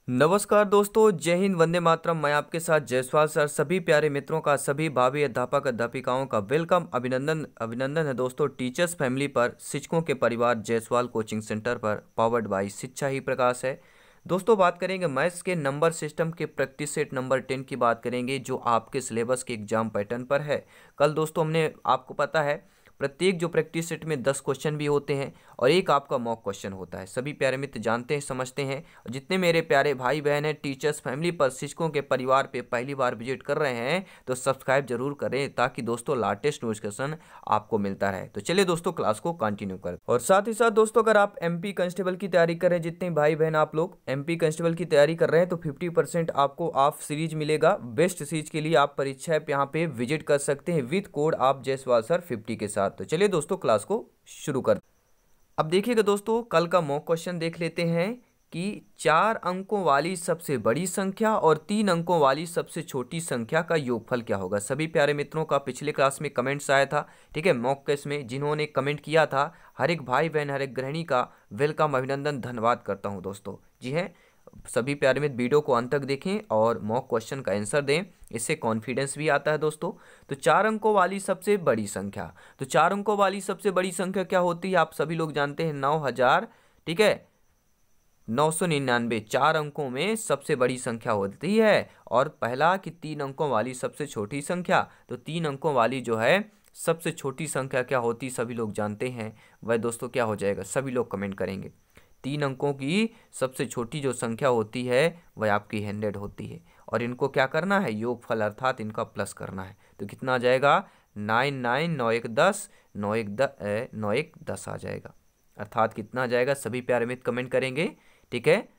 नमस्कार दोस्तों, जय हिंद, वंदे मातरम। मैं आपके साथ जायसवाल सर। सभी प्यारे मित्रों का, सभी भावी अध्यापक अध्यापिकाओं का वेलकम, अभिनंदन अभिनंदन है दोस्तों। टीचर्स फैमिली पर, शिक्षकों के परिवार जायसवाल कोचिंग सेंटर पर, पावर्ड बाय शिक्षा ही प्रकाश है। दोस्तों, बात करेंगे मैथ्स के नंबर सिस्टम के प्रैक्टिस सेट नंबर 10 की बात करेंगे, जो आपके सिलेबस के एग्जाम पैटर्न पर है। कल दोस्तों हमने, आपको पता है, प्रत्येक जो प्रैक्टिस सेट में 10 क्वेश्चन भी होते हैं और एक आपका मॉक क्वेश्चन होता है। सभी प्यारे मित्र जानते हैं, समझते हैं। और जितने मेरे प्यारे भाई बहन हैं टीचर्स फैमिली पर, शिक्षकों के परिवार पे पहली बार विजिट कर रहे हैं, तो सब्सक्राइब जरूर करें, ताकि दोस्तों लेटेस्ट नोटिफिकेशन आपको मिलता रहे। तो चलिए दोस्तों, क्लास को कंटिन्यू करें। और साथ ही साथ दोस्तों, अगर आप एमपी कांस्टेबल की तैयारी कर रहे हैं, जितने भाई बहन आप लोग एमपी कांस्टेबल की तैयारी कर रहे हैं, तो 50% आपको ऑफ सीरीज मिलेगा। बेस्ट सीरीज के लिए आप परीक्षा ऐप यहाँ पे विजिट कर सकते हैं विद कोड आप जायसवाल सर 50 के साथ। तो चलिए दोस्तों, क्लास को शुरू कर। अब देखिएगा दोस्तों, कल का मॉक क्वेश्चन देख लेते हैं कि 4 अंकों वाली सबसे बड़ी संख्या और 3 अंकों वाली सबसे छोटी संख्या का योगफल क्या होगा। सभी प्यारे मित्रों का पिछले क्लास में कमेंट्स आया था, ठीक है, मॉक क्वेश्चन में जिन्होंने कमेंट किया था, हर एक भाई बहन, हर एक गृहिणी का वेलकम, अभिनंदन, धन्यवाद करता हूं दोस्तों। जी हैं, सभी प्यारे मित्र वीडियो को अंत तक देखें और मॉक क्वेश्चन का आंसर दें, इससे कॉन्फिडेंस भी आता है दोस्तों। तो 4 अंकों वाली सबसे बड़ी संख्या, तो 4 अंकों वाली सबसे बड़ी संख्या क्या होती है, आप सभी लोग जानते हैं, 9000, ठीक है, 999 4 अंकों में सबसे बड़ी संख्या होती है। और पहला कि 3 अंकों वाली सबसे छोटी संख्या, तो 3 अंकों वाली जो है सबसे छोटी संख्या क्या होती, सभी लोग जानते हैं, वह दोस्तों क्या हो जाएगा, सभी लोग कमेंट करेंगे। 3 अंकों की सबसे छोटी जो संख्या होती है वह आपकी 100 होती है। और इनको क्या करना है, योगफल अर्थात इनका प्लस करना है। तो कितना आ जाएगा, 99 9 1 10, 9 1 10 आ जाएगा। अर्थात कितना आ जाएगा, सभी प्यारे मित्र कमेंट करेंगे, ठीक है,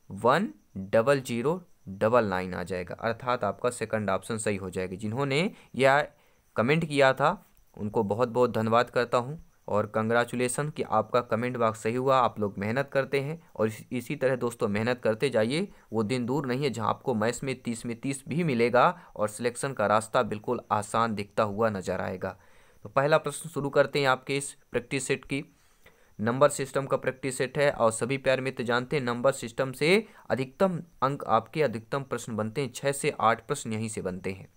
100099 आ जाएगा। अर्थात आपका सेकंड ऑप्शन सही हो जाएगा। जिन्होंने यह कमेंट किया था उनको बहुत बहुत धन्यवाद करता हूं और कंग्रेचुलेसन कि आपका कमेंट बॉक्स सही हुआ। आप लोग मेहनत करते हैं और इसी तरह दोस्तों मेहनत करते जाइए। वो दिन दूर नहीं है जहां आपको मैथ्स में 30 में 30 भी मिलेगा और सिलेक्शन का रास्ता बिल्कुल आसान दिखता हुआ नजर आएगा। तो पहला प्रश्न शुरू करते हैं आपके इस प्रैक्टिस सेट की। नंबर सिस्टम का प्रैक्टिस सेट है और सभी प्यारे मित्र जानते हैं, नंबर सिस्टम से अधिकतम अंक आपके, अधिकतम प्रश्न बनते हैं, 6 से 8 प्रश्न यहीं से बनते हैं।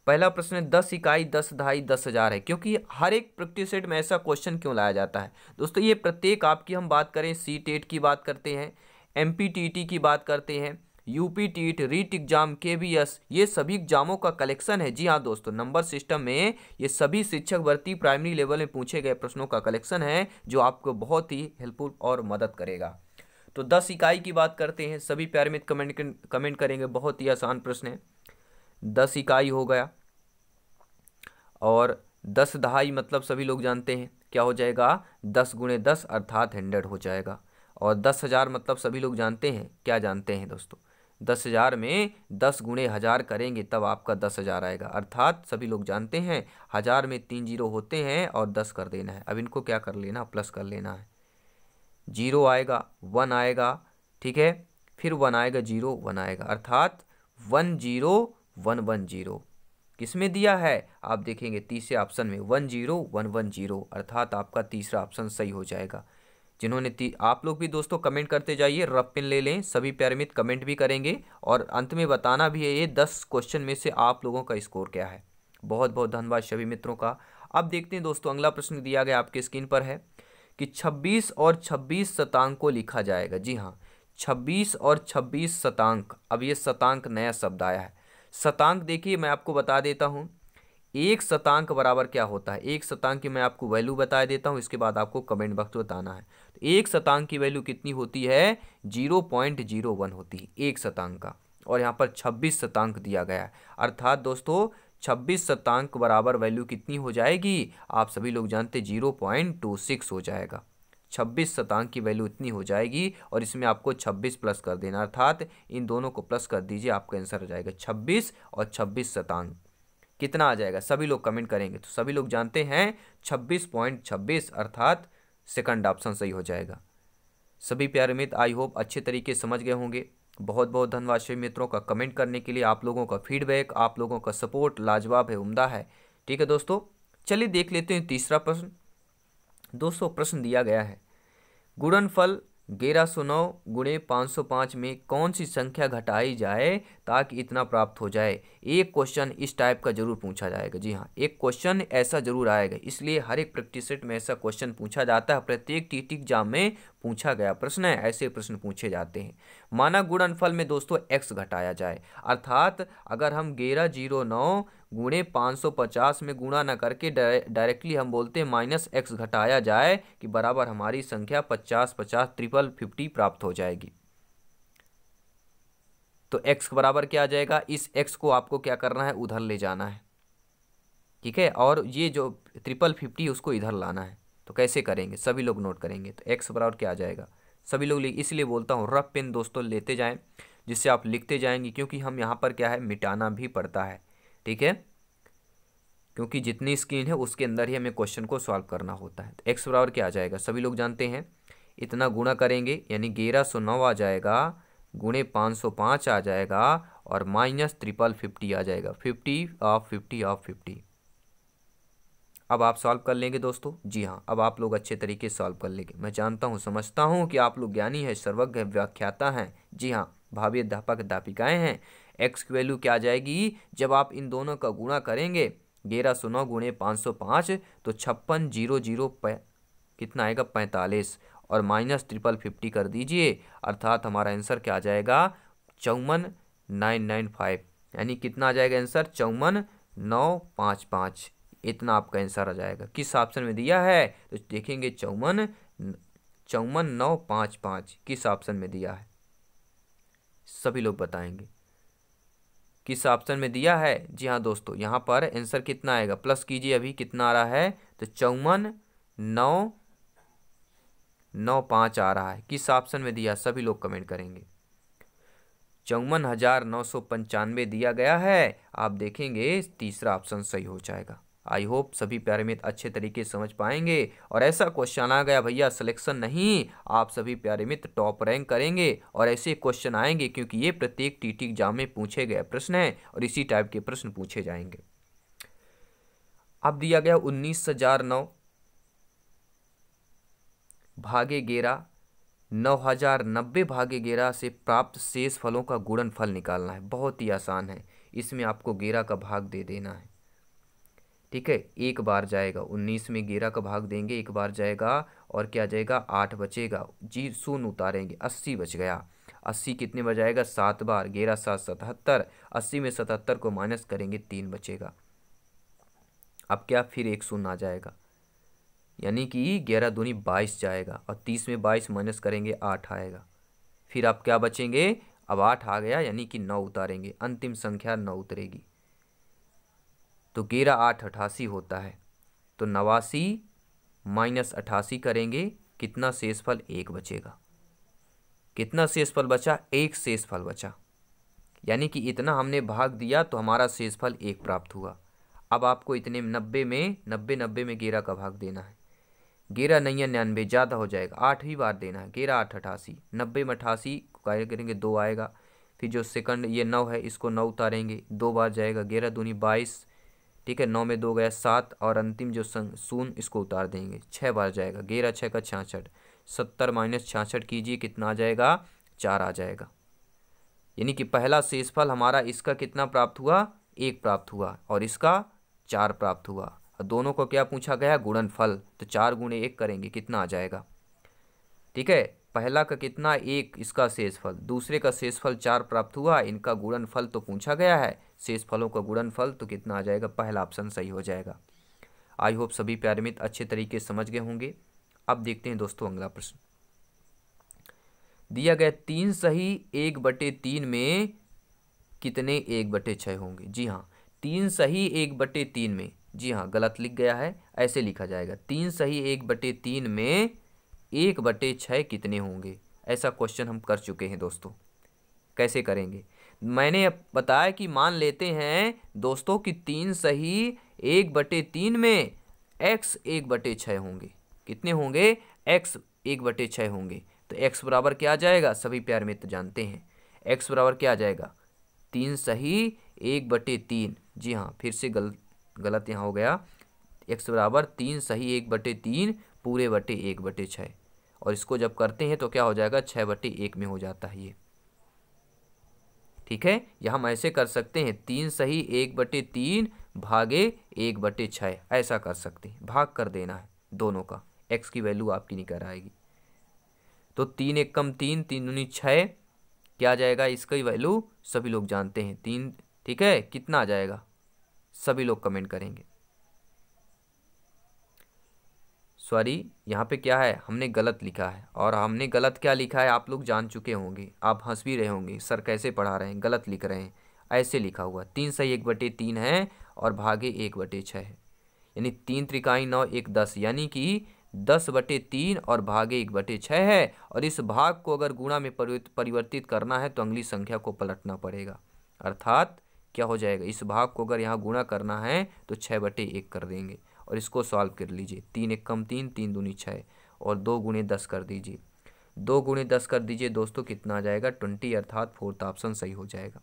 पहला प्रश्न है, 10 इकाई, 10 दहाई, 10,000 है। क्योंकि हर एक प्रैक्टिस सेट में ऐसा क्वेश्चन क्यों लाया जाता है दोस्तों, ये प्रत्येक आपकी, हम बात करें सी टेट की बात करते हैं, एमपीटीटी की बात करते हैं, UP TET, REET exam, KVS, ये सभी एग्जामों का कलेक्शन है। जी हाँ दोस्तों, नंबर सिस्टम में ये सभी शिक्षक भर्ती प्राइमरी लेवल में पूछे गए प्रश्नों का कलेक्शन है, जो आपको बहुत ही हेल्पफुल और मदद करेगा। तो 10 इकाई की बात करते हैं, सभी प्यारे मित्र कमेंट करेंगे, बहुत ही आसान प्रश्न है। 10 इकाई हो गया और 10 दहाई मतलब सभी लोग जानते हैं क्या हो जाएगा, 10 गुणे 10 अर्थात 100 हो जाएगा। और 10,000 मतलब सभी लोग जानते हैं, क्या जानते हैं दोस्तों, 10,000 में 10 गुणे 1000 करेंगे तब आपका 10,000 आएगा। अर्थात सभी लोग जानते हैं, 1000 में 3 जीरो होते हैं और 10 कर देना है। अब इनको क्या कर लेना, प्लस कर लेना है। 0 आएगा, 1 आएगा, ठीक है, फिर 1 आएगा, 0 1 आएगा, अर्थात 10110। किसमें दिया है, आप देखेंगे तीसरे ऑप्शन में, 10110, अर्थात आपका तीसरा ऑप्शन सही हो जाएगा। जिन्होंने आप लोग भी दोस्तों कमेंट करते जाइए, रफ पेन ले लें, सभी प्यारे मित्र कमेंट भी करेंगे और अंत में बताना भी है ये 10 क्वेश्चन में से आप लोगों का स्कोर क्या है। बहुत बहुत धन्यवाद सभी मित्रों का। अब देखते हैं दोस्तों, अगला प्रश्न दिया गया आपके स्क्रीन पर है कि 26 और 26 शतांक को लिखा जाएगा। जी हाँ, 26 और 26 शतांक। अब ये शतांक नया शब्द आया है। शतांक देखिए, मैं आपको बता देता हूं, एक शतांक बराबर क्या होता है। एक शतांक की मैं आपको वैल्यू बता देता हूं, इसके बाद आपको कमेंट बॉक्स में बताना है। तो एक शतांक की वैल्यू कितनी होती है, 0.01 होती है एक शतांक का। और यहाँ पर 26 शतांक दिया गया है, अर्थात दोस्तों 26 शतांक बराबर वैल्यू कितनी हो जाएगी, आप सभी लोग जानते 0.26 हो जाएगा। 26 शतांक की वैल्यू इतनी हो जाएगी और इसमें आपको 26 प्लस कर देना, अर्थात इन दोनों को प्लस कर दीजिए, आपका आंसर हो जाएगा 26 और 26 शतांक कितना आ जाएगा, सभी लोग कमेंट करेंगे। तो सभी लोग जानते हैं 26.26, अर्थात सेकंड ऑप्शन सही हो जाएगा। सभी प्यारे मित्र आई होप अच्छे तरीके समझ गए होंगे। बहुत बहुत धन्यवाद सभी मित्रों का कमेंट करने के लिए। आप लोगों का फीडबैक, आप लोगों का सपोर्ट लाजवाब है, उम्दा है। ठीक है दोस्तों, चलिए देख लेते हैं तीसरा प्रश्न। दोस्तों प्रश्न दिया गया है, गुणनफल 1109 गुणे 505 में कौन सी संख्या घटाई जाए ताकि इतना प्राप्त हो जाए। एक क्वेश्चन इस टाइप का जरूर पूछा जाएगा। जी हाँ, एक क्वेश्चन ऐसा जरूर आएगा, इसलिए हर एक प्रैक्टिस सेट में ऐसा क्वेश्चन पूछा जाता है। प्रत्येक टीटी एग्जाम में पूछा गया प्रश्न है, ऐसे प्रश्न पूछे जाते हैं। माना गुणनफल में दोस्तों x घटाया जाए, अर्थात अगर हम 1109 गुणे 550 में गुणा न करके डायरेक्टली हम बोलते हैं -x घटाया जाए कि बराबर हमारी संख्या 50 50 ट्रिपल 50 प्राप्त हो जाएगी। तो x बराबर क्या आ जाएगा, इस x को आपको क्या करना है, उधर ले जाना है। ठीक है, और ये जो 50 उसको इधर लाना है। तो कैसे करेंगे, सभी लोग नोट करेंगे। तो x बराबर क्या आ जाएगा, सभी लोग इसलिए बोलता हूँ रफ पेन दोस्तों लेते जाएं, जिससे आप लिखते जाएंगे, क्योंकि हम यहाँ पर क्या है, मिटाना भी पड़ता है। ठीक है, क्योंकि जितनी स्क्रीन है उसके अंदर ही हमें क्वेश्चन को सॉल्व करना होता है। तो x बराबर क्या आ जाएगा, सभी लोग जानते हैं, इतना गुणा करेंगे यानी 1109 आ जाएगा, गुणे 505 आ जाएगा, और माइनस 50 आ जाएगा, 50 ऑफ 50 ऑफ 50। अब आप सॉल्व कर लेंगे दोस्तों। जी हाँ, अब आप लोग अच्छे तरीके से सॉल्व कर लेंगे। मैं जानता हूँ, समझता हूँ कि आप लोग ज्ञानी हैं, सर्वज्ञ व्याख्याता हैं। जी हाँ, भावी अध्यापक अध्यापिकाएं हैं। एक्स की वैल्यू क्या आ जाएगी, जब आप इन दोनों का गुणा करेंगे 1109 गुणे 505 तो 5600 कितना आएगा, 45, और माइनस 50 कर दीजिए, अर्थात हमारा आंसर क्या आ जाएगा, 54995। यानी कितना आ जाएगा आंसर, 54955। इतना आपका आंसर आ जाएगा। किस ऑप्शन में दिया है, तो देखेंगे 54955 किस ऑप्शन में दिया है, सभी लोग बताएंगे किस ऑप्शन में दिया है। जी हाँ दोस्तों, यहाँ पर आंसर कितना आएगा, प्लस कीजिए, अभी कितना आ रहा है, तो 54995 आ रहा है। किस ऑप्शन में दिया, सभी लोग कमेंट करेंगे। 54,995 दिया गया है। आप देखेंगे तीसरा ऑप्शन सही हो जाएगा। आई होप सभी प्यारे मित्र अच्छे तरीके से समझ पाएंगे। और ऐसा क्वेश्चन आ गया भैया, सिलेक्शन नहीं, आप सभी प्यारे मित्र टॉप रैंक करेंगे। और ऐसे क्वेश्चन आएंगे क्योंकि ये प्रत्येक टीटी एग्जाम में पूछे गए प्रश्न हैं और इसी टाइप के प्रश्न पूछे जाएंगे। अब दिया गया 19,009 भागे 11, 9090 भागे 11 से प्राप्त शेष फलों का गुणनफल निकालना है। बहुत ही आसान है, इसमें आपको 11 का भाग दे देना है। ठीक है, एक बार जाएगा 19 में 11 का भाग देंगे, एक बार जाएगा, और क्या जाएगा, 8 बचेगा, जी शून्य उतारेंगे, 80 बच गया। 80 कितने बजाएगा, 7 बार, 11 7 77, 80 में 77 को माइनस करेंगे, 3 बचेगा। अब क्या, फिर एक शून्य आ जाएगा, यानी कि 11 दूनी 22 जाएगा, और 30 में 22 माइनस करेंगे, 8 आएगा। फिर आप क्या बचेंगे, अब 8 आ गया, यानी कि 9 उतारेंगे, अंतिम संख्या 9 उतरेगी। तो 11 8 88 होता है। तो 89 माइनस 88 करेंगे, कितना शेषफल, 1 बचेगा। कितना शेषफल बचा, 1 शेषफल बचा, यानी कि इतना हमने भाग दिया तो हमारा शेषफल 1 प्राप्त हुआ। अब आपको इतने 90 में 11 का भाग देना है। 11 9 99 ज़्यादा हो जाएगा, 8 बार देना है। 11 8 88, 90 में 88 कार्य करेंगे, 2 आएगा। फिर जो सेकंड ये 9 है, इसको 9 उतारेंगे, 2 बार जाएगा, 11 दूनी 22, ठीक है, 9 में 2 गया 7, और अंतिम जो शून्य इसको उतार देंगे, 6 बार जाएगा, 11 6 का 66, 70 माइनस 66 कीजिए, कितना आ जाएगा, 4 आ जाएगा। यानी कि पहला शेषफल हमारा इसका कितना प्राप्त हुआ, 1 प्राप्त हुआ, और इसका 4 प्राप्त हुआ। और दोनों को क्या पूछा गया, गुणनफल। तो 4 गुणे 1 करेंगे, कितना आ जाएगा। ठीक है, पहला का कितना, 1, इसका शेषफल, दूसरे का शेषफल 4 प्राप्त हुआ, इनका गुणनफल तो पूछा गया है, शेषफलों का गुणनफल, तो कितना आ जाएगा, पहला ऑप्शन सही हो जाएगा। आई होप सभी प्यारे मित्र अच्छे तरीके से समझ गए होंगे। अब देखते हैं दोस्तों अगला प्रश्न। दिया गया 3 सही 1/3 में कितने 1/6 होंगे। जी हाँ, 3 सही 1/3 में, जी हाँ गलत लिख गया है, ऐसे लिखा जाएगा, 3 सही 1/3 में 1/6 कितने होंगे। ऐसा क्वेश्चन हम कर चुके हैं दोस्तों। कैसे करेंगे, मैंने बताया कि मान लेते हैं दोस्तों कि 3 सही 1/3 में x 1/6 होंगे। कितने होंगे, x 1/6 होंगे। तो x बराबर क्या आ जाएगा, सभी प्यारे मित्र जानते हैं, x बराबर क्या आ जाएगा, 3 सही 1/3। जी हाँ, फिर से गलत यहाँ हो गया, x बराबर 3 सही 1/3 पूरे बटे 1/6, और इसको जब करते हैं तो क्या हो जाएगा, 6/1 में हो जाता है ये। ठीक है, या हम ऐसे कर सकते हैं 3 सही 1/3 भागे 1/6, ऐसा कर सकते हैं, भाग कर देना है दोनों का, x की वैल्यू आपकी निकल आएगी। तो 3 1 कम 3, 3 दूनी 6, क्या आ जाएगा, इसकी वैल्यू सभी लोग जानते हैं 3। ठीक है, कितना आ जाएगा, सभी लोग कमेंट करेंगे। सॉरी, यहाँ पे क्या है, हमने गलत लिखा है, और हमने गलत क्या लिखा है आप लोग जान चुके होंगे, आप हंस भी रहे होंगे सर कैसे पढ़ा रहे हैं, गलत लिख रहे हैं। ऐसे लिखा हुआ 3 सही 1/3 है और भागे 1/6 है, यानी 3 त्रिकाई 9 1 10, यानी कि 10/3 और भागे 1/6 है। और इस भाग को अगर गुणा में परिवर्तित करना है तो अगली संख्या को पलटना पड़ेगा, अर्थात क्या हो जाएगा, इस भाग को अगर यहाँ गुणा करना है तो 6/1 कर देंगे। और इसको सॉल्व कर लीजिए, 3 1 कम 3, 3 दूनी 6, और 2 गुणे 10 कर दीजिए, 2 गुणे 10 कर दीजिए दोस्तों, कितना आ जाएगा 20, अर्थात 4th ऑप्शन सही हो जाएगा।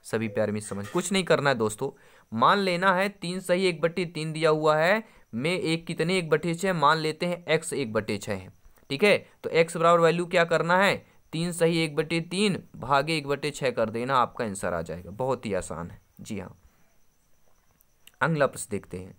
सभी प्यारे मित्र समझ, कुछ नहीं करना है दोस्तों, मान लेना है 3 सही 1/3 दिया हुआ है, में एक कितने 1/6 मान लेते हैं x 1/6 है। ठीक है, तो x बराबर वैल्यू क्या करना है, 3 सही 1/3 भागे 1/6 कर देना, आपका आंसर आ जाएगा। बहुत ही आसान है, जी हाँ। अगला प्रश्न देखते हैं,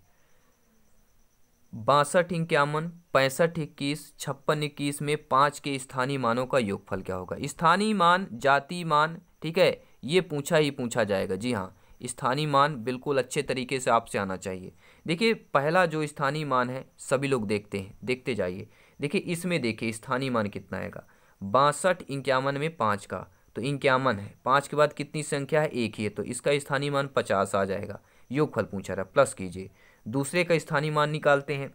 62 51 65 21 56 21 में 5 के स्थानीय मानों का योगफल क्या होगा। स्थानीय मान, जाति मान, ठीक है, ये पूछा जाएगा। जी हाँ, स्थानीय मान बिल्कुल अच्छे तरीके से आपसे आना चाहिए। देखिए पहला जो स्थानीय मान है सभी लोग देखते हैं, देखते जाइए। देखिए इसमें देखिए स्थानीय मान कितना आएगा, 62 51 में 5 का, तो 51 है, 5 के बाद कितनी संख्या है, एक ही है, तो इसका स्थानीय मान 50 आ जाएगा। योगफल पूछा रहा, प्लस कीजिए। दूसरे का स्थानीय मान निकालते हैं,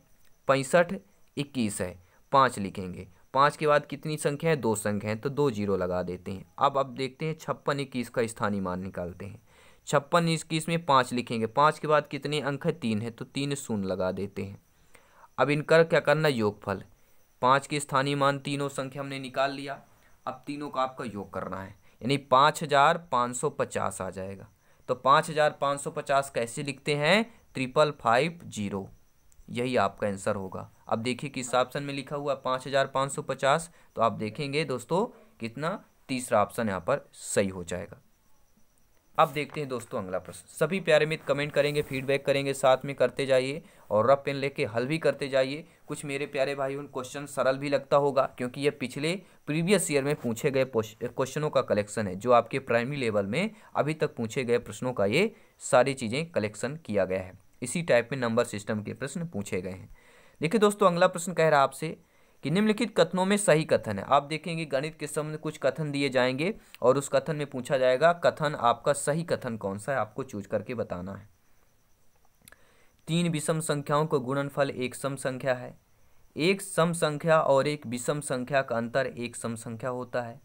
65 21 है, 5 लिखेंगे, 5 के बाद कितनी संख्या है, 2 संख्या है, तो 2 जीरो लगा देते हैं। अब देखते हैं 56 21 का स्थानीय मान निकालते हैं, 56 21 में 5 लिखेंगे, 5 के बाद कितने अंक है, 3 है, तो 3 शून्य लगा देते हैं। अब इनका क्या करना, योगफल, 5 के स्थानीय मान तीनों संख्या हमने निकाल लिया, अब तीनों का आपका योग करना है, यानी 5550 आ जाएगा। तो 5550 कैसे लिखते हैं, 5550, यही आपका आंसर होगा। अब देखिए किस ऑप्शन में लिखा हुआ है 5550, तो आप देखेंगे दोस्तों कितना, तीसरा ऑप्शन यहाँ पर सही हो जाएगा। अब देखते हैं दोस्तों अगला प्रश्न, सभी प्यारे मित्र कमेंट करेंगे, फीडबैक करेंगे, साथ में करते जाइए और रफ पेन लेके हल भी करते जाइए। कुछ मेरे प्यारे भाइयों क्वेश्चन सरल भी लगता होगा, क्योंकि ये पिछले प्रीवियस ईयर में पूछे गए क्वेश्चनों का कलेक्शन है, जो आपके प्राइमरी लेवल में अभी तक पूछे गए प्रश्नों का ये सारी चीज़ें कलेक्शन किया गया है। इसी टाइप में नंबर सिस्टम के प्रश्न पूछे गए हैं। देखिए दोस्तों अगला प्रश्न कह रहा है आपसे कि निम्नलिखित कथनों में सही कथन है। आप देखेंगे गणित के संबंध कुछ कथन दिए जाएंगे और उस कथन में पूछा जाएगा कथन आपका सही कथन कौन सा है, आपको चूज करके बताना है। 3 विषम संख्याओं का गुणनफल एक सम संख्या है। एक सम संख्या और एक विषम संख्या का अंतर एक सम संख्या होता है।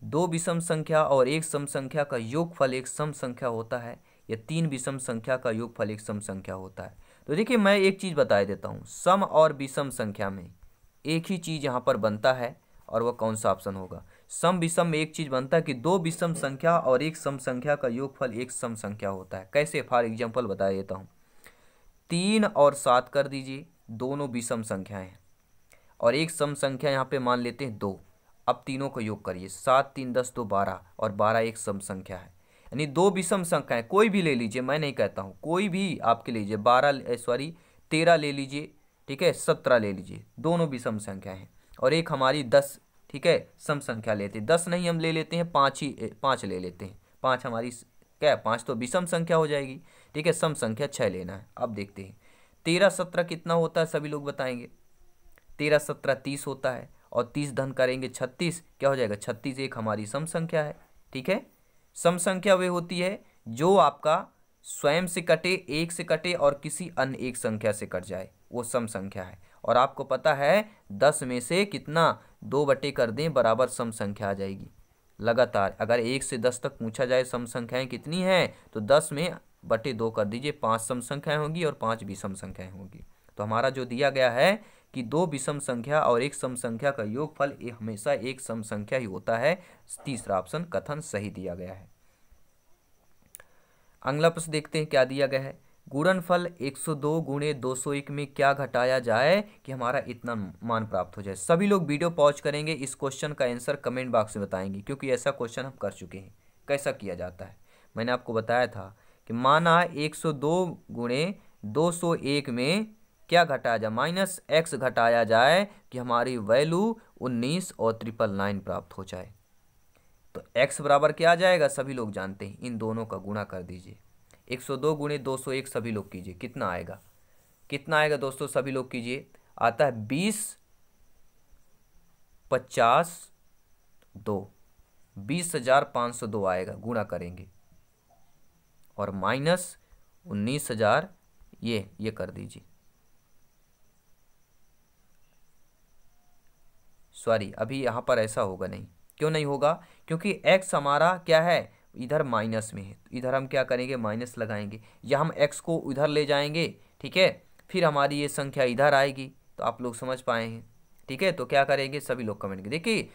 2 विषम संख्या और एक सम संख्या का योगफल एक सम संख्या होता है, या 3 विषम संख्या का योगफल एक सम संख्या होता है। तो देखिए मैं एक चीज़ बता देता हूँ, सम और विषम संख्या में एक ही चीज़ यहाँ पर बनता है, और वह कौन सा ऑप्शन होगा। सम विषम में एक चीज़ बनता है कि 2 विषम संख्या और एक सम संख्या का योगफल एक सम संख्या होता है। कैसे, फॉर एग्जाम्पल बता देता हूँ, 3 और 7 कर दीजिए, दोनों विषम संख्याएं हैं, और एक सम संख्या यहाँ पे मान लेते हैं 2। अब तीनों का योग करिए, 7 3 10 2 12, और 12 एक सम संख्या है, यानी 2 विषम संख्याएं कोई भी ले लीजिए, मैं नहीं कहता हूँ, कोई भी आपके लीजिए, 13 ले लीजिए, ठीक है, 17 ले लीजिए, दोनों विषम संख्या हैं। और एक हमारी 10, ठीक है, सम संख्या लेते हैं, 10 नहीं हम ले लेते हैं, 5 ले लेते हैं, 5 हमारी क्या, 5 तो विषम संख्या हो जाएगी, ठीक है, सम संख्या 6 लेना है। अब देखते हैं 13 17 कितना होता है, सभी लोग बताएंगे। 13 17 30 होता है, और 30 धन करेंगे 36, क्या हो जाएगा, 36 एक हमारी सम संख्या है। ठीक है, सम संख्या वे होती है जो आपका स्वयं से कटे, एक से कटे और किसी अन्य एक संख्या से कट जाए, वो सम संख्या है। और आपको पता है 10 में से कितना 2 बटे कर दें बराबर सम संख्या आ जाएगी। लगातार अगर 1 से 10 तक पूछा जाए सम संख्याएं कितनी हैं, तो 10 में बटे 2 कर दीजिए, 5 सम संख्याएं होंगी और 5 विषम संख्याएं होंगी। तो हमारा जो दिया गया है कि 2 विषम संख्या और एक सम संख्या का योगफल ये हमेशा एक सम संख्या ही होता है। तीसरा ऑप्शन कथन सही दिया गया है। अगला प्रश्न देखते हैं क्या दिया गया है। गुणनफल 102 गुणे 201 में क्या घटाया जाए कि हमारा इतना मान प्राप्त हो जाए। सभी लोग वीडियो पॉज करेंगे, इस क्वेश्चन का आंसर कमेंट बॉक्स में बताएंगे, क्योंकि ऐसा क्वेश्चन हम कर चुके हैं। कैसा किया जाता है मैंने आपको बताया था कि माना 102 गुणे 201 में क्या घटाया जाए, -x घटाया जाए कि हमारी वैल्यू 19 और 999 प्राप्त हो जाए। तो x बराबर क्या आ जाएगा, सभी लोग जानते हैं, इन दोनों का गुणा कर दीजिए। 102 गुणे 201 सभी लोग कीजिए, कितना आएगा, कितना आएगा दोस्तों, सभी लोग कीजिए। आता है 20,502 आएगा, गुणा करेंगे, और -19,000 ये कर दीजिए। सॉरी, अभी यहाँ पर ऐसा होगा नहीं, क्यों नहीं होगा, क्योंकि x हमारा क्या है, इधर माइनस में है, तो इधर हम क्या करेंगे, माइनस लगाएंगे, या हम x को उधर ले जाएंगे, ठीक है, फिर हमारी ये संख्या इधर आएगी, तो आप लोग समझ पाए हैं, ठीक है। तो क्या करेंगे, सभी लोग कमेंट करें। देखिए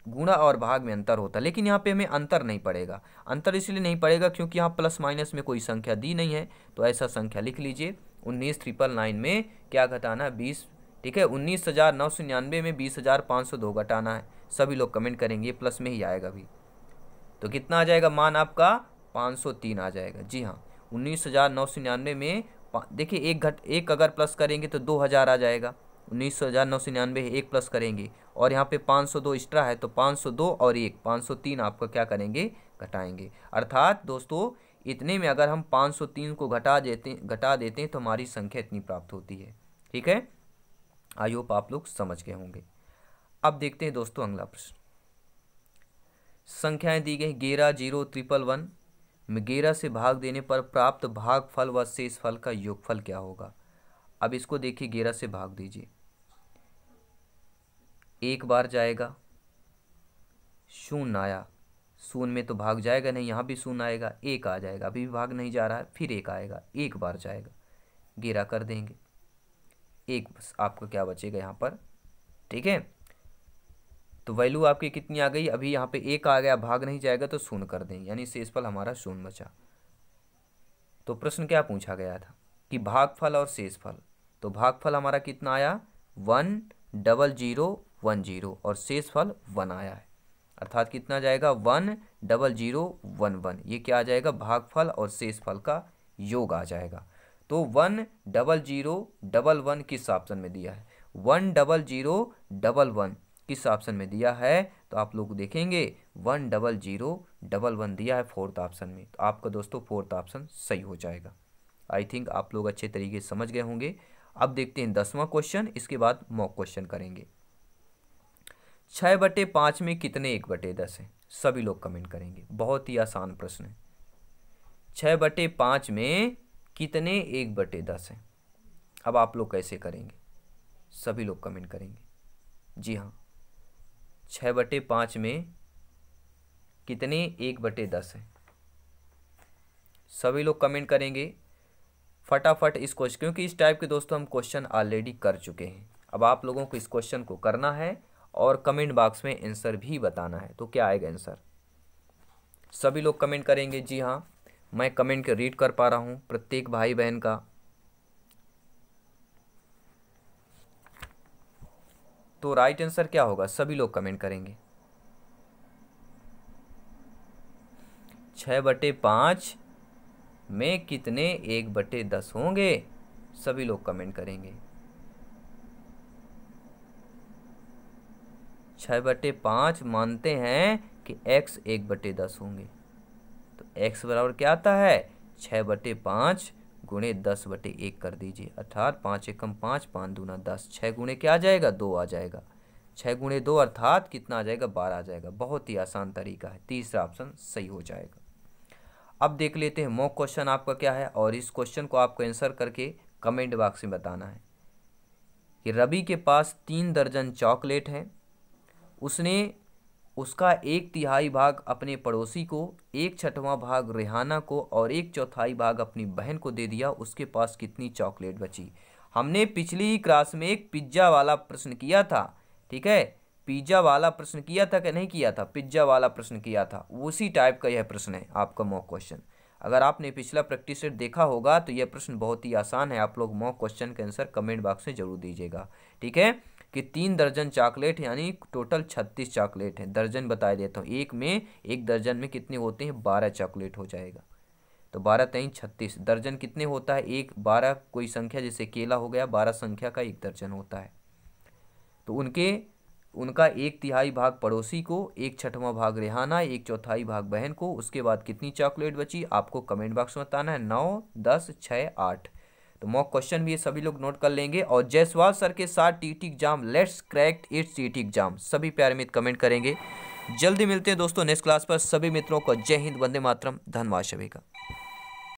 गुणा और भाग में अंतर होता है, लेकिन यहाँ पे हमें अंतर नहीं पड़ेगा। अंतर इसलिए नहीं पड़ेगा क्योंकि यहाँ प्लस माइनस में कोई संख्या दी नहीं है, तो ऐसा संख्या लिख लीजिए। 19,999 में क्या घटाना है, 20, ठीक है। 19,999 में 20,502 घटाना है, सभी लोग कमेंट करेंगे, प्लस में ही आएगा अभी। तो कितना आ जाएगा, मान आपका 503 आ जाएगा। जी हाँ, 19,999 में देखिए एक अगर प्लस करेंगे तो 2,000 आ जाएगा। 19,999 एक प्लस करेंगे, और यहाँ पे 502 एक्स्ट्रा है, तो 502 और 503 आपका क्या करेंगे, घटाएंगे। अर्थात दोस्तों इतने में अगर हम 503 को घटा देते हैं तो हमारी संख्या इतनी प्राप्त होती है, ठीक है। आई होप आप लोग समझ गए होंगे। अब देखते हैं दोस्तों अगला प्रश्न। संख्याएं दी गई 11, 0, 111 में 11 से भाग देने पर प्राप्त भागफल व शेषफल का योगफल क्या होगा। अब इसको देखिए, 11 से भाग दीजिए, एक बार जाएगा, शून्य आया, शून्य में तो भाग जाएगा नहीं, यहाँ भी शून्य आएगा, एक आ जाएगा, अभी भी भाग नहीं जा रहा है, फिर एक आएगा, एक बार जाएगा, 11 कर देंगे, एक बस आपका क्या बचेगा यहाँ पर, ठीक है। तो वैल्यू आपकी कितनी आ गई, अभी यहाँ पे एक आ गया, भाग नहीं जाएगा तो शून्य कर देंगे, यानी शेषफल हमारा शून्य बचा। तो प्रश्न क्या पूछा गया था कि भागफल और शेषफल, तो भागफल हमारा कितना आया 1,00,10 और शेषफल 1 आया है, अर्थात कितना जाएगा 1,00,11, ये क्या आ जाएगा, भागफल और शेषफल का योग आ जाएगा। तो 1,00,11 किस ऑप्शन में दिया है, 1,00,11 किस ऑप्शन में दिया है, तो आप लोग देखेंगे 1,00,11 दिया है फोर्थ ऑप्शन में, तो आपका दोस्तों फोर्थ ऑप्शन सही हो जाएगा। आई थिंक आप लोग अच्छे तरीके से समझ गए होंगे। अब देखते हैं 10वां क्वेश्चन, इसके बाद मॉक क्वेश्चन करेंगे। 6/5 में कितने 1/10 हैं, सभी लोग कमेंट करेंगे, बहुत ही आसान प्रश्न है। 6/5 में कितने 1/10 हैं, अब आप लोग कैसे करेंगे, सभी लोग कमेंट करेंगे। जी हाँ, 6/5 में कितने 1/10 हैं, सभी लोग कमेंट करेंगे फटाफट इस क्वेश्चन, क्योंकि इस टाइप के दोस्तों हम क्वेश्चन ऑलरेडी कर चुके हैं। अब आप लोगों को इस क्वेश्चन को करना है और कमेंट बॉक्स में आंसर भी बताना है। तो क्या आएगा आंसर, सभी लोग कमेंट करेंगे। जी हाँ, मैं कमेंट के रीड कर पा रहा हूँ प्रत्येक भाई बहन का। तो राइट आंसर क्या होगा, सभी लोग कमेंट करेंगे। 6/5 में कितने 1/10 होंगे, सभी लोग कमेंट करेंगे। 6/5 मानते हैं कि x 1/10 होंगे, तो x बराबर क्या आता है, 6/5 गुणे 10/1 कर दीजिए, अर्थात 5 एकम 5, 5 दूना 10, 6 गुणे क्या आ जाएगा, 2 आ जाएगा, 6 गुणे 2 अर्थात कितना आ जाएगा, 12 आ जाएगा। बहुत ही आसान तरीका है, तीसरा ऑप्शन सही हो जाएगा। अब देख लेते हैं मॉक क्वेश्चन आपका क्या है, और इस क्वेश्चन को आपको आंसर करके कमेंट बॉक्स में बताना है कि रवि के पास 3 दर्जन चॉकलेट हैं, उसने उसका 1/3 भाग अपने पड़ोसी को, 1/6वां भाग रेहाना को और 1/4 भाग अपनी बहन को दे दिया, उसके पास कितनी चॉकलेट बची। हमने पिछली क्लास में एक पिज्ज़ा वाला प्रश्न किया था, ठीक है, पिज्ज़ा वाला प्रश्न किया था कि नहीं किया था, पिज्ज़ा वाला प्रश्न किया था, उसी टाइप का यह प्रश्न है आपका मॉक क्वेश्चन। अगर आपने पिछला प्रैक्टिस सेट देखा होगा तो यह प्रश्न बहुत ही आसान है। आप लोग मॉक क्वेश्चन के आंसर कमेंट बॉक्स में जरूर दीजिएगा। ठीक है, कि 3 दर्जन चॉकलेट यानी टोटल 36 चॉकलेट हैं। दर्जन बता देता हूँ, एक दर्जन में कितने होते हैं, 12 चॉकलेट हो जाएगा। तो 12 3 36, दर्जन कितने होता है, 12 कोई संख्या जैसे केला हो गया, 12 संख्या का 1 दर्जन होता है। तो उनका 1/3 भाग पड़ोसी को, 1/6वां भाग रेहाना, 1/4 भाग बहन को। उसके बाद कितनी चॉकलेट बची आपको कमेंट बॉक्स में बताना है, 9 10 6 8। तो मॉक क्वेश्चन भी ये सभी लोग नोट कर लेंगे। और जायसवाल सर के साथ TT exam, let's crack it's TT exam, सभी प्यारे मित्र कमेंट करेंगे। जल्दी मिलते हैं दोस्तों नेक्स्ट क्लास पर। सभी मित्रों को जय हिंद, वंदे मातरम, धन्यवाद सभी का।